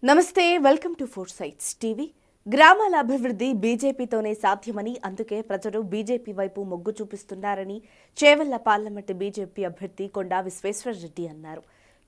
నమస్తే welcome to four sides TV. గ్రామాల అభివృద్ధి బీజేపీతోనే సాధ్యమని, అందుకే ప్రజలు బీజేపీ వైపు మొగ్గు చూపిస్తున్నారని చేవెళ్ల పార్లమెంటు బీజేపీ అభ్యర్థి కొండా విశ్వేశ్వరరెడ్డి అన్నారు.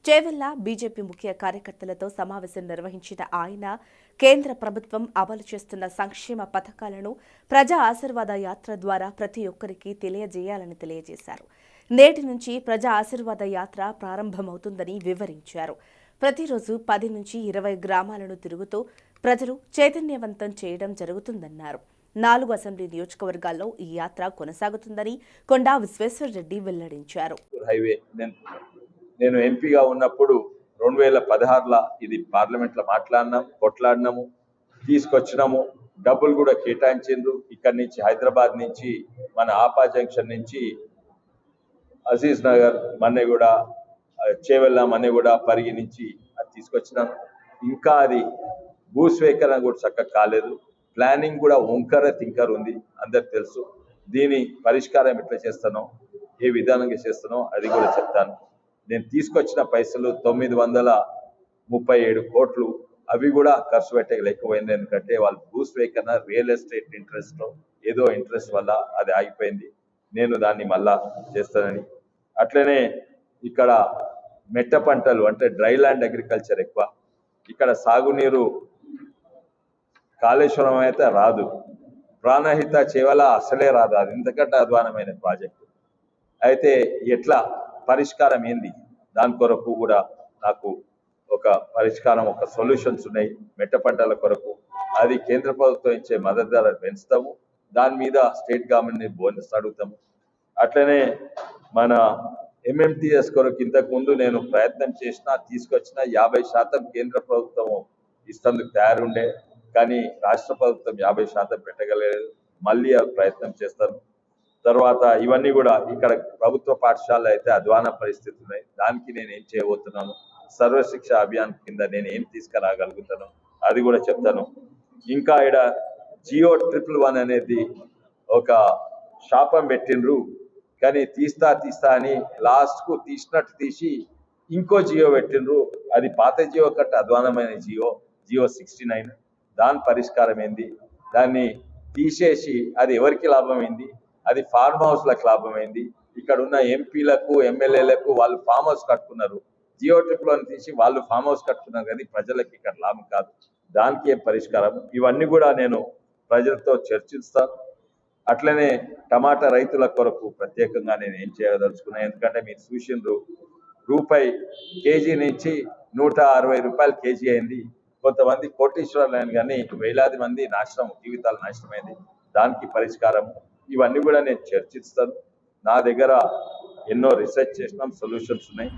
చేవెళ్ల బీజేపీ ముఖ్య కార్యకర్తలతో సమావేశం నిర్వహించిన ఆయన కేంద్ర ప్రభుత్వం అమలు చేస్తున్న సంక్షేమ పథకాలను ప్రజా ఆశీర్వాద యాత్ర ద్వారా ప్రతి ఒక్కరికి తెలియజేయాలని తెలియజేశారు. నేటి నుంచి ప్రజా ఆశీర్వాద యాత్ర ప్రారంభమవుతుందని వివరించారు. ప్రతిరోజు 10 నుంచి 20 గ్రామాలను తిరుగుతూ ప్రజలు చైతన్యవంతం చేయడం జరుగుతుందన్నారు. 4 అసెంబ్లీ నియోజకవర్గాల్లో ఈ యాత్ర కొనసాగుతుందని కొండా విశ్వేశ్వరరెడ్డి వెల్లడించారు. హైవే నేను ఎంపీగా ఉన్నప్పుడు 2016లో ఇది పార్లమెంట్లో కొట్లాడినాము, తీసుకొచ్చినాము. డబ్బులు కూడా కేటాయించిండ్రు. ఇక్కడి నుంచి హైదరాబాద్ నుంచి మన ఆపా జంక్షన్ నుంచి అజీజ్ నగర్ మన్నెగూడ చేవెళ్ళ మన్నెగూడ పరిగి నుంచి అది తీసుకొచ్చినాం. ఇంకా అది భూస్వీకరణ కూడా చక్కగా కాలేదు. ప్లానింగ్ కూడా వంకర తింకర ఉంది, అందరికి తెలుసు. దీని పరిష్కారం ఎట్లా చేస్తానో, ఏ విధానంగా చేస్తానో అది కూడా చెప్తాను. నేను తీసుకొచ్చిన పైసలు 937 కోట్లు, అవి కూడా ఖర్చు పెట్టలేకపోయింది. ఎందుకంటే వాళ్ళు భూస్వీకరణ రియల్ ఎస్టేట్ ఇంట్రెస్ట్ ఏదో ఇంట్రెస్ట్ వల్ల అది ఆగిపోయింది. నేను దాన్ని మళ్ళా చేస్తానని. అట్లనే ఇక్కడ మెట్ట పంటలు అంటే డ్రై ల్యాండ్ అగ్రికల్చర్ ఎక్కువ. ఇక్కడ సాగునీరు కాళేశ్వరం అయితే రాదు, ప్రాణహిత చేవల అసలే రాదు. అది ఇంతకంటే అధ్వానమైన ప్రాజెక్టు. అయితే ఎట్లా పరిష్కారం ఏంది, దాని కొరకు కూడా నాకు ఒక పరిష్కారం, ఒక సొల్యూషన్స్ ఉన్నాయి. మెట్ట పంటల కొరకు అది కేంద్ర ప్రభుత్వం ఇచ్చే మద్దతు ధర పెంచుతాము, దాని మీద స్టేట్ గవర్నమెంట్ని బోనస్ అడుగుతాము. అట్లనే మన ఎంఎంటీఎస్ కొరకు ఇంతకు ముందు నేను ప్రయత్నం చేసిన, తీసుకొచ్చిన 50% కేంద్ర ప్రభుత్వం ఇస్తందుకు తయారుండే, కానీ రాష్ట్ర ప్రభుత్వం 50% పెట్టగలేదు. మళ్ళీ ప్రయత్నం చేస్తాను. తర్వాత ఇవన్నీ కూడా ఇక్కడ ప్రభుత్వ పాఠశాలలు అయితే అధ్వాన పరిస్థితి ఉన్నాయి. దానికి నేను ఏం చేయబోతున్నాను, సర్వశిక్ష అభియాన్ కింద నేను ఏం తీసుకురాగలుగుతాను అది కూడా చెప్తాను. ఇంకా ఇక్కడ జియో 111 అనేది ఒక శాపం పెట్టిండ్రు, కానీ తీస్తా అని లాస్ట్కు తీసినట్టు తీసి ఇంకో జియో పెట్టిండ్రు. అది పాత జియో కంటే అధ్వానమైన జియో 69. దాని పరిష్కారం ఏంది, దాన్ని తీసేసి అది ఎవరికి లాభమైంది, అది ఫార్మ్ హౌస్లకు లాభమైంది. ఇక్కడ ఉన్న ఎంపీలకు ఎమ్మెల్యేలకు వాళ్ళు ఫామ్ హౌస్ కట్టుకున్నారు. జియో 111 తీసి వాళ్ళు ఫామ్ హౌస్ కట్టుకున్నారు, కానీ ప్రజలకు ఇక్కడ లాభం కాదు. దానికి ఏం పరిష్కారం, ఇవన్నీ కూడా నేను ప్రజలతో చర్చిస్తాను. అట్లనే టమాటా రైతుల కొరకు ప్రత్యేకంగా నేను ఏం చేయదలుచుకున్నా, ఎందుకంటే మీరు చూసిండ్రు రూపాయి కేజీ నుంచి 160 రూపాయలు కేజీ అయింది. కొంతమంది కోటీశ్వరులైన కానీ వేలాది మంది జీవితాలు నాశనమైంది. దానికి పరిష్కారం ఇవన్నీ కూడా నేను చర్చిస్తాను. నా దగ్గర ఎన్నో రీసెర్చ్ చేసినాం, సొల్యూషన్స్ ఉన్నాయి.